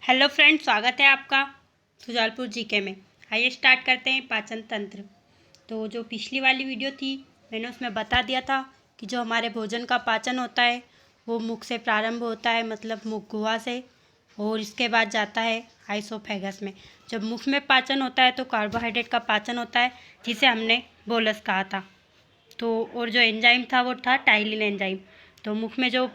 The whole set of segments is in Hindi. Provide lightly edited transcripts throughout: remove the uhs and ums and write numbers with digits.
हेलो फ्रेंड, स्वागत है आपका सुजालपुर जीके में। आइए स्टार्ट करते हैं पाचन तंत्र। तो जो पिछली वाली वीडियो थी मैंने उसमें बता दिया था कि जो हमारे भोजन का पाचन होता है वो मुख से प्रारंभ होता है, मतलब मुख गुहा से, और इसके बाद जाता है आइसोफेगस में। जब मुख में पाचन होता है तो कार्बोहाइड्रेट का पाचन होता है, जिसे हमने बोलस कहा था। तो और जो एंजाइम था वो था टाइलिन एंजाइम। तो मुख में जो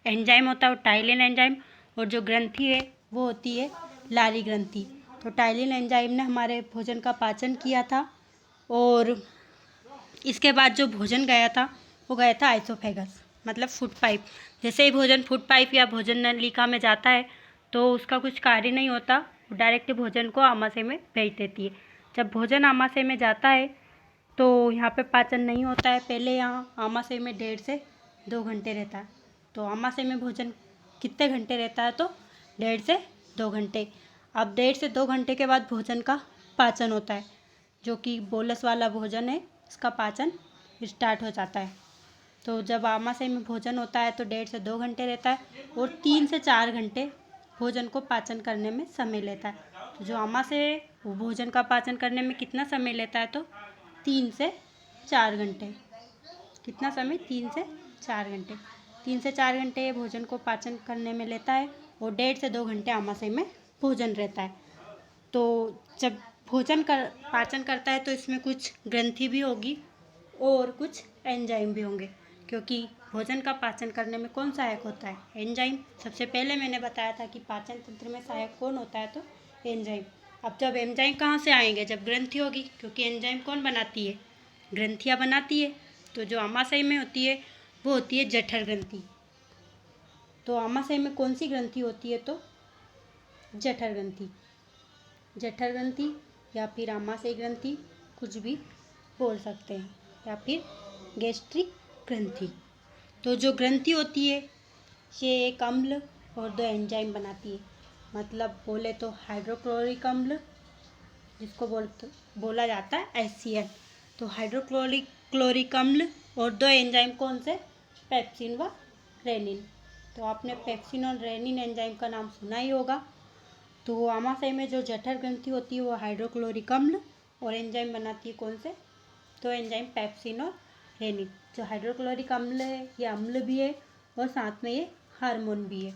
एंजाइम होता है वो टाइलिन एंजाइम, और जो ग्रंथि है वो होती है लारी ग्रंथि। तो टाइलिन एंजाइम ने हमारे भोजन का पाचन किया था, और इसके बाद जो भोजन गया था वो गया था आइसोफेगस, मतलब फूड पाइप। जैसे ही भोजन फूड पाइप या भोजन नलिका में जाता है तो उसका कुछ कार्य नहीं होता, वो डायरेक्ट भोजन को आमाशय में भेज देती है। जब भोजन आमाशय में जाता है तो यहाँ पे पाचन नहीं होता है। पहले यहाँ आमाशय में 1.5 से 2 घंटे रहता है। तो आमाशय में भोजन कितने घंटे रहता है? तो 1.5 से 2 घंटे। अब 1.5 से 2 घंटे के बाद भोजन का पाचन होता है, जो कि बोलस वाला भोजन है, इसका पाचन स्टार्ट हो जाता है। तो जब आमाशय में भोजन होता है तो 1.5 से 2 घंटे रहता है, और 3 से 4 घंटे भोजन को पाचन करने में समय लेता है। तो जो आमाशय है वो भोजन का पाचन करने में कितना समय लेता है? तो 3 से 4 घंटे। कितना समय? 3 से 4 घंटे। 3 से 4 घंटे भोजन को पाचन करने में लेता है, और 1.5 से 2 घंटे आमाशय में भोजन रहता है। तो जब भोजन कर पाचन करता है तो इसमें कुछ ग्रंथि भी होगी और कुछ एंजाइम भी होंगे, क्योंकि भोजन का पाचन करने में कौन सहायक होता है? एंजाइम। सबसे पहले मैंने बताया था कि पाचन तंत्र में सहायक कौन होता है? तो एंजाइम। अब जब एंजाइम कहाँ से आएंगे? जब ग्रंथि होगी, क्योंकि एंजाइम कौन बनाती है? ग्रंथियाँ बनाती है। तो जो आमाशय में होती है वो होती है जठर ग्रंथि। तो आमाशय में कौन सी ग्रंथि होती है? तो जठर ग्रंथि। जठर ग्रंथि या फिर आमाशय ग्रंथि, कुछ भी बोल सकते हैं, या फिर गैस्ट्रिक ग्रंथि। तो जो ग्रंथि होती है ये एक अम्ल और 2 एंजाइम बनाती है। मतलब बोले तो हाइड्रोक्लोरिक अम्ल, जिसको बोला जाता है HCl। तो हाइड्रोक्लोरिक अम्ल और 2 एंजाइम कौन से? पेप्सिन व रेनिन। तो आपने पेप्सिन और रेनिन एंजाइम का नाम सुना ही होगा। तो आमाशय में जो जठर ग्रंथि होती है वो हाइड्रोक्लोरिक अम्ल और एंजाइम बनाती है कौन से? तो एंजाइम पेप्सिन और रेनिन। जो हाइड्रोक्लोरिक अम्ल है ये अम्ल भी है, और साथ में ये हार्मोन भी है।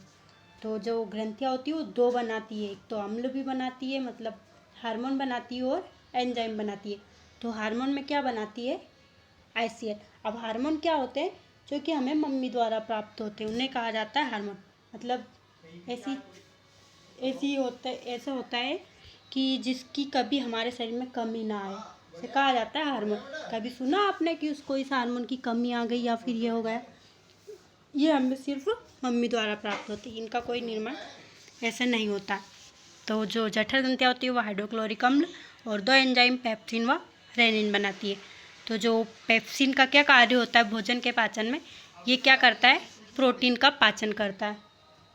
तो जो ग्रंथियाँ होती है वो 2 बनाती है, एक तो अम्ल भी बनाती है, मतलब हार्मोन बनाती है, और एंजाइम बनाती है। तो हार्मोन में क्या बनाती है? HCl। अब हार्मोन क्या होते हैं? जो कि हमें मम्मी द्वारा प्राप्त होते हैं, उन्हें कहा जाता है हार्मोन। मतलब ऐसी ऐसा होता है कि जिसकी कभी हमारे शरीर में कमी ना आए, इसे कहा जाता है हार्मोन। कभी सुना आपने कि उसको इस हार्मोन की कमी आ गई या फिर ये हो गया? ये हमें सिर्फ मम्मी द्वारा प्राप्त होती है, इनका कोई निर्माण ऐसे नहीं होता। तो जो जठर ग्रंथियाँ होती है वो हाइड्रोक्लोरिक अम्ल और 2 एंजाइम पेप्सिन व रेनिन बनाती है। तो जो पेप्सिन का क्या कार्य होता है भोजन के पाचन में? ये क्या करता है? प्रोटीन का पाचन करता है।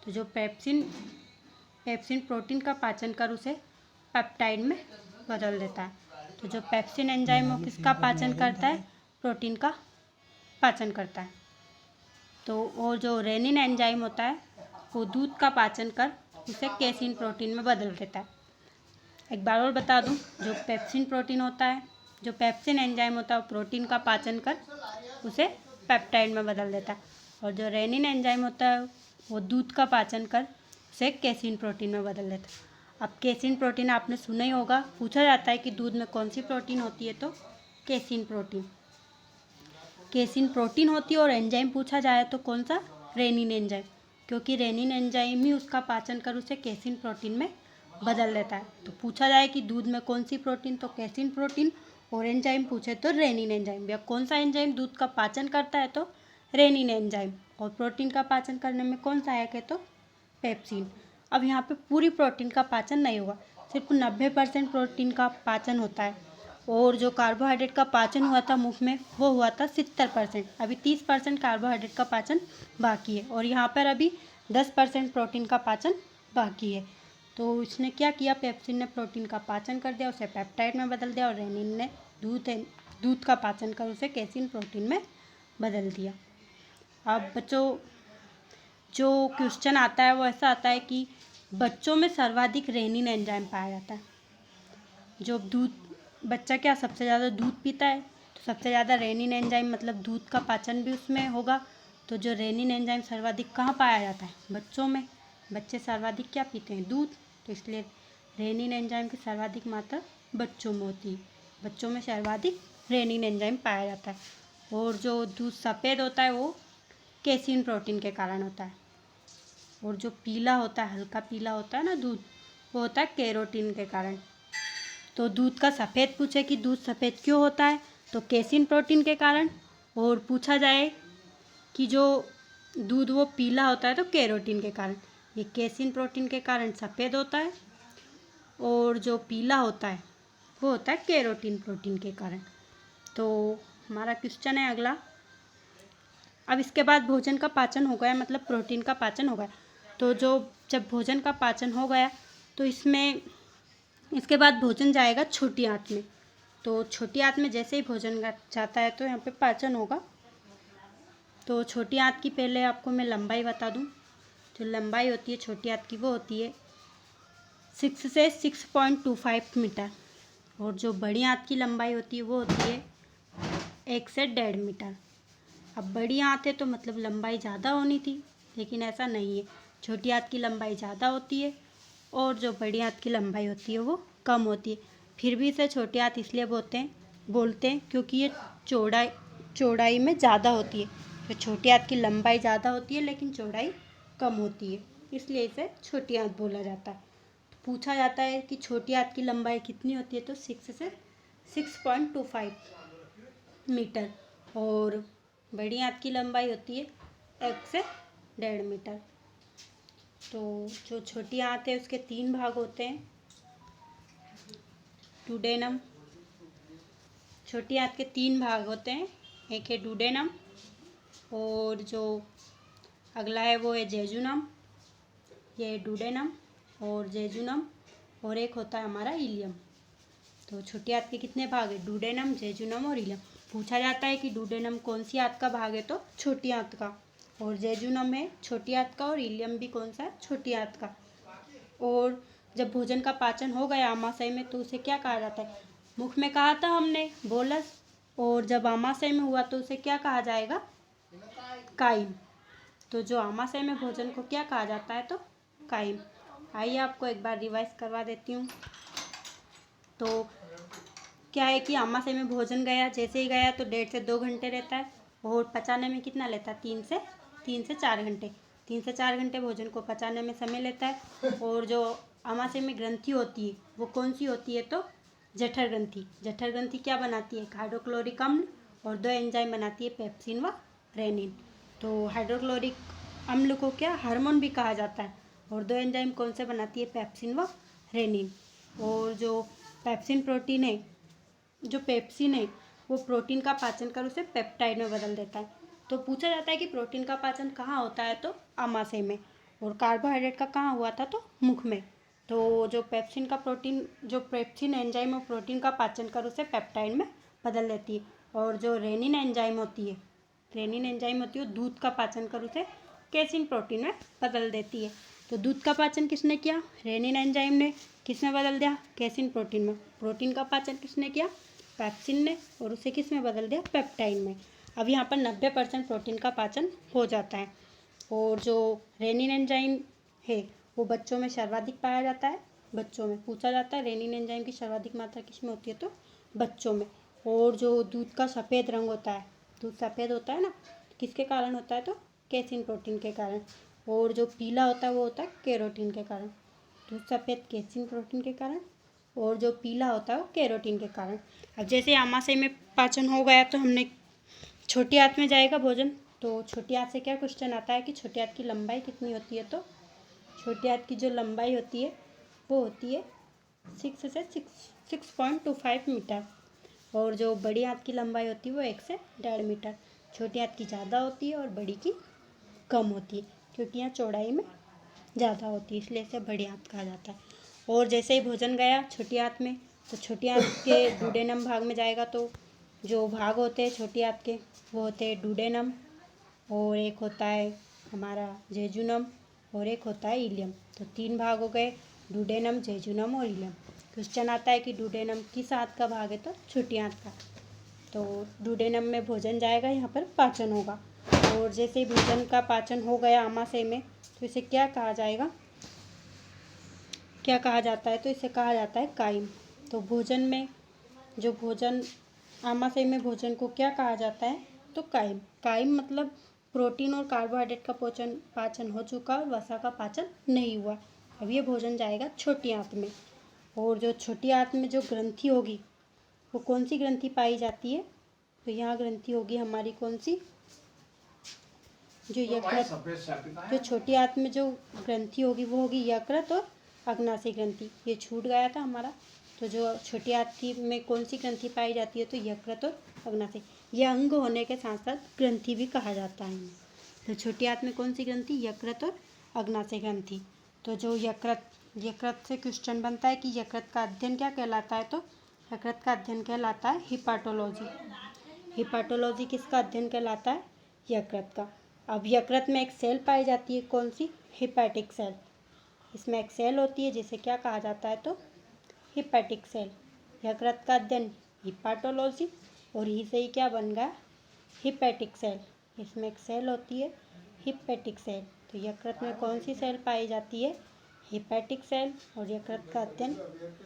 तो जो पेप्सिन प्रोटीन का पाचन कर उसे पेप्टाइड में बदल देता है। तो जो पेप्सिन एंजाइम वो किसका पाचन करता है? प्रोटीन का पाचन करता है। तो और जो रेनिन एंजाइम होता है वो दूध का पाचन कर उसे केसिन प्रोटीन में बदल देता है। एक बार और बता दूं, जो पेप्सिन प्रोटीन होता है, जो पेप्सिन एंजाइम होता है वो प्रोटीन का पाचन कर उसे पेप्टाइड में बदल देता है, और जो रेनिन एंजाइम होता है वो दूध का पाचन कर उसे केसिन प्रोटीन में बदल देता है। अब केसिन प्रोटीन आपने सुना ही होगा, पूछा जाता है कि दूध में कौन सी प्रोटीन होती है? तो केसिन प्रोटीन। केसिन प्रोटीन होती है। और एंजाइम पूछा जाए तो कौन सा? रेनिन एंजाइम, क्योंकि रेनिन एंजाइम ही उसका पाचन कर उसे केसिन प्रोटीन में बदल देता है। तो पूछा जाए कि दूध में कौन सी प्रोटीन? तो केसिन प्रोटीन। और एंजाइम पूछे तो रेनिन एंजाइम। या कौन सा एंजाइम दूध का पाचन करता है? तो रेनिन एंजाइम। और प्रोटीन का पाचन करने में कौन सहायक है? तो पेप्सिन। अब यहाँ पे पूरी प्रोटीन का पाचन नहीं होगा, सिर्फ 90% प्रोटीन का पाचन होता है, और जो कार्बोहाइड्रेट का पाचन हुआ था मुख में वो हुआ था 70%। अभी 30% कार्बोहाइड्रेट का पाचन बाकी है, और यहाँ पर अभी 10% प्रोटीन का पाचन बाकी है। तो इसने क्या किया? पेप्सिन ने प्रोटीन का पाचन कर दिया, उसे पेप्टाइड में बदल दिया, और रेनिन ने दूध का पाचन कर उसे केसिन प्रोटीन में बदल दिया। अब बच्चों, जो क्वेश्चन आता है वो ऐसा आता है कि बच्चों में सर्वाधिक रेनिन एंजाइम पाया जाता है। जो बच्चा क्या सबसे ज़्यादा दूध पीता है, तो सबसे ज़्यादा रेनिन एंजाइम मतलब दूध का पाचन भी उसमें होगा। तो जो रेनिन एंजाइम सर्वाधिक कहाँ पाया जाता है? बच्चों में। बच्चे सर्वाधिक क्या पीते हैं? दूध। तो इसलिए रेनिन एंजाइम की सर्वाधिक मात्रा बच्चों में होती है। बच्चों में सर्वाधिक रेनिन एंजाइम पाया जाता है। और जो दूध सफ़ेद होता है वो केसीन प्रोटीन के कारण होता है। और जो पीला होता है, हल्का पीला होता है ना दूध, वो होता है कैरोटीन के कारण। तो दूध का सफ़ेद पूछे कि दूध सफ़ेद क्यों होता है, तो केसीन प्रोटीन के कारण। और पूछा जाए कि जो दूध वो पीला होता है तो कैरोटीन के कारण। ये केसीन प्रोटीन के कारण सफ़ेद होता है और जो पीला होता है वो होता है कैरोटीन प्रोटीन के कारण। तो हमारा क्वेश्चन है अगला। अब इसके बाद भोजन का पाचन हो गया, मतलब प्रोटीन का पाचन हो गया। तो जब भोजन का पाचन हो गया तो इसके बाद भोजन जाएगा छोटी आंत में। तो छोटी आंत में जैसे ही भोजन जाता है तो यहाँ पे पाचन होगा। तो छोटी आंत की पहले आपको मैं लंबाई बता दूँ। जो लंबाई होती है छोटी आंत की वो होती है 6 से 6.25 मीटर। और जो बड़ी आंत की लंबाई होती है वो होती है 1 से 1.5 मीटर। अब बड़ी आंत है तो मतलब लंबाई ज़्यादा होनी थी, लेकिन ऐसा नहीं है। छोटी आंत की लंबाई ज़्यादा होती है और जो बड़ी आंत की लंबाई होती है वो कम होती है। फिर भी इसे छोटी आंत इसलिए बोलते हैं क्योंकि ये चौड़ाई में ज़्यादा होती है। तो छोटी आंत की लंबाई ज़्यादा होती है लेकिन चौड़ाई कम होती है, इसलिए इसे छोटी आंत बोला जाता है। तो पूछा जाता है कि छोटी आंत की लंबाई कितनी होती है, तो 6 से 6.25 मीटर। और बड़ी आंत की लंबाई होती है 1 से 1.5 मीटर। तो जो छोटी आंत है उसके 3 भाग होते हैं। डुडेनम। छोटी आंत के 3 भाग होते हैं, एक है डुडेनम और जो अगला है वो है जेजुनम। ये है डुडेनम और जेजुनम, और एक होता है हमारा इलियम। तो छोटी आंत के कितने भाग है? डुडेनम, जेजुनम और इलियम। पूछा जाता है कि डुडेनम कौन सी आंत का भाग है, तो छोटी आंत का। और जेजुनम है छोटी आंत का और इलियम भी कौन सा है? छोटी आंत का। और जब भोजन का पाचन हो गया आमाशय में तो उसे क्या कहा जाता है? मुख में कहा था हमने बोलस, और जब आमाशय में हुआ तो उसे क्या कहा जाएगा? काइम। तो जो आमाशय में भोजन को क्या कहा जाता है? तो काइम। आइए आपको एक बार रिवाइज करवा देती हूँ। तो क्या है कि आमाशय में भोजन गया, जैसे ही गया तो 1.5 से 2 घंटे रहता है और पचाने में कितना लेता है? 3 से 4 घंटे। 3 से 4 घंटे भोजन को पचाने में समय लेता है। और जो आमाशय में ग्रंथि होती है वो कौन सी होती है? तो जठर ग्रंथि। जठर ग्रंथि क्या बनाती है? हाइड्रोक्लोरिक अम्ल और 2 एंजाइम बनाती है, पेप्सिन व रेनिन। तो हाइड्रोक्लोरिक अम्ल को क्या हार्मोन भी कहा जाता है, और 2 एंजाइम कौन से बनाती है? पेप्सिन व रेनिन। और जो पेप्सिन प्रोटीन है, जो पेप्सिन है वो प्रोटीन का पाचन कर उसे पेप्टाइड में बदल देता है। तो पूछा जाता है कि प्रोटीन का पाचन कहाँ होता है, तो आमाशय में। और कार्बोहाइड्रेट का कहाँ हुआ था, तो मुख में। तो जो पेप्सिन एंजाइम और प्रोटीन का पाचन कर उसे पेप्टाइड में बदल देती है। और जो रेनिन एंजाइम होती है दूध का पाचन कर उसे केसिन प्रोटीन में बदल देती है। तो दूध का पाचन किसने किया? रेनिन एंजाइम ने। किस में बदल दिया? केसिन प्रोटीन में। प्रोटीन का पाचन किसने किया? पेप्सिन ने, और उसे किस में बदल दिया? पेप्टाइड में। अब यहाँ पर 90% प्रोटीन का पाचन हो जाता है। और जो रेनिन एंजाइम है वो बच्चों में सर्वाधिक पाया जाता है। बच्चों में पूछा जाता है रेनिन एंजाइम की सर्वाधिक मात्रा किस में होती है, तो बच्चों में। और जो दूध का सफ़ेद रंग होता है, दूध सफ़ेद होता है ना, किसके कारण होता है, तो केसिन प्रोटीन के कारण। और जो पीला होता है वो होता है कैरोटीन के कारण। दूध सफ़ेद केसिन प्रोटीन के कारण, और जो पीला होता है वो कैरोटीन के कारण। अब जैसे आमाशय में पाचन हो गया तो हमने छोटी आंत में जाएगा भोजन। तो छोटी आंत से क्या क्वेश्चन आता है कि छोटी आंत की लंबाई कितनी होती है, तो छोटी आंत की जो लंबाई होती है वो होती है 6 से 6.25 मीटर। और जो बड़ी आंत की लंबाई होती है वो 1 से 1.5 मीटर। छोटी आंत की ज़्यादा होती है और बड़ी की कम होती है, क्योंकि यहाँ चौड़ाई में ज़्यादा होती है, इसलिए इसे बड़ी आंत कहा जाता है। और जैसे ही भोजन गया छोटी आंत में तो छोटी आंत के डुडेनम भाग में जाएगा। तो जो भाग होते हैं छोटी आंत के वो होते हैं डुडेनम, और एक होता है हमारा जेजुनम, और एक होता है इलियम। तो 3 भाग हो गए, डुडेनम, जेजुनम और इलियम। क्वेश्चन आता है कि डुडेनम किस आंत का भाग है, तो छोटी आंत का। तो डुडेनम में भोजन जाएगा, यहाँ पर पाचन होगा। और जैसे ही भोजन का पाचन हो गया आमाशय में, तो इसे क्या कहा जाएगा, क्या कहा जाता है, तो इसे कहा जाता है काइम। तो भोजन में जो भोजन आमाशय में भोजन को क्या कहा जाता है, तो काइम। काइम मतलब प्रोटीन और कार्बोहाइड्रेट का पाचन हो चुका और वसा का पाचन नहीं हुआ। अब ये भोजन जाएगा छोटी आंत में। और जो छोटी आंत में जो ग्रंथि होगी, वो कौन सी ग्रंथि पाई जाती है, तो यहाँ ग्रंथि होगी हमारी कौन सी, जो यकृत। जो छोटी आंत में जो ग्रंथि होगी वो होगी यकृत और अग्नाशय ग्रंथि। ये छूट गया था हमारा। तो जो छोटी आंत में कौन सी ग्रंथि पाई जाती है, तो यकृत और अग्नाशय। यह अंग होने के साथ साथ ग्रंथि भी कहा जाता है। तो छोटी आंत में कौन सी ग्रंथि, यकृत और अग्नाशय ग्रंथि। तो जो यकृत से क्वेश्चन बनता है कि यकृत का अध्ययन क्या कहलाता है, तो यकृत का अध्ययन कहलाता है हिपाटोलॉजी। हिपाटोलॉजी किसका अध्ययन कहलाता है, यकृत का। अब यकृत में एक सेल पाई जाती है, कौन सी, हिपैटिक सेल। इसमें एक सेल होती है जिसे क्या कहा जाता है, तो हिपैटिक सेल। यकृत का अध्ययन हिपाटोलॉजी, और ही से ही क्या बन गया, हिपैटिक सेल। इसमें एक सेल होती है हिपैटिक सेल। तो यकृत में कौन सी सेल पाई जाती है, हिपैटिक सेल। और यकृत का अध्ययन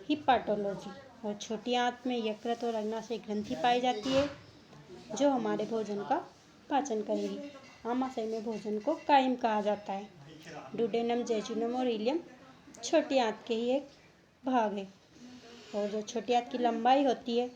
हिपाटोलॉजी। और छोटी आंत में यकृत और अग्नाशय ग्रंथि पाई जाती है, जो हमारे भोजन का पाचन करेगी। आमाशय में भोजन को काइम कहा जाता है। डुडेनम, जेजुनम और इलियम छोटी आंत के ही एक भाग है। और जो छोटी आंत की लंबाई होती है